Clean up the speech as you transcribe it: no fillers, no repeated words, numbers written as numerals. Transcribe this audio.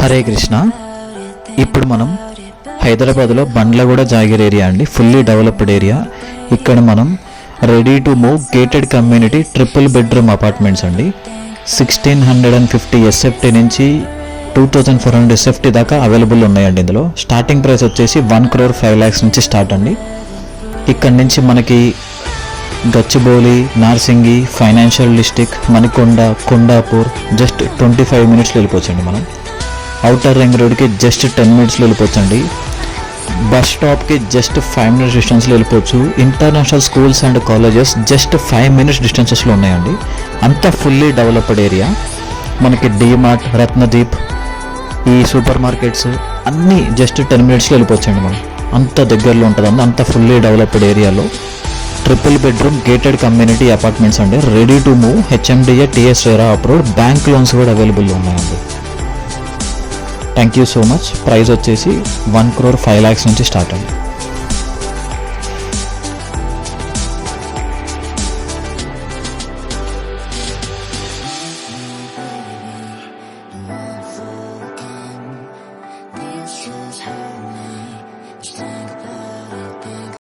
హరే కృష్ణ. ఇప్పుడు మనం హైదరాబాద్లో బండ్లగూడ జాగిర్ ఏరియా అండి, ఫుల్లీ డెవలప్డ్ ఏరియా. ఇక్కడ మనం ready to move gated community triple bedroom apartments అండి. 1650 SFT నుంచి 2400 SFT దాకా అవైలబుల్ ఉన్నాయండి. ఇందులో స్టార్టింగ్ ప్రైస్ వచ్చేసి 1,05,00,000 నుంచి స్టార్ట్ అండి. ఇక్కడ నుంచి మనకి Gachibowli, Narsingi, financial district, Manikonda, Kondapur just 25 మినిట్స్లో వెళ్ళిపోవచ్చండి. మనం అవుటర్ రింగ్ రోడ్కి జస్ట్ 10 మినిట్స్లో వెళ్ళిపోవచ్చండి. బస్ స్టాప్కి జస్ట్ 5 మినిట్స్ డిస్టెన్స్లో వెళ్ళిపోవచ్చు. International schools and colleges just 5 minutes డిస్టెన్సెస్లో ఉన్నాయండి. అంతా ఫుల్లీ డెవలప్డ్ ఏరియా. మనకి డీమార్ట్, రత్నదీప్, ఈ సూపర్ మార్కెట్స్ అన్నీ జస్ట్ 10 మినిట్స్లో వెళ్ళిపోవచ్చండి. మనం అంత దగ్గరలో ఉంటుందండి. అంత ఫుల్లీ డెవలప్డ్ ఏరియాలో triple bedroom gated community apartments అండి. Ready to move, HMDA, TS RERA approved, bank loans కూడా అవైలబుల్లో ఉన్నాయండి. Thank you so much. Price వచ్చేసి 1,05,00,000 నుంచి స్టార్ట్ అండి.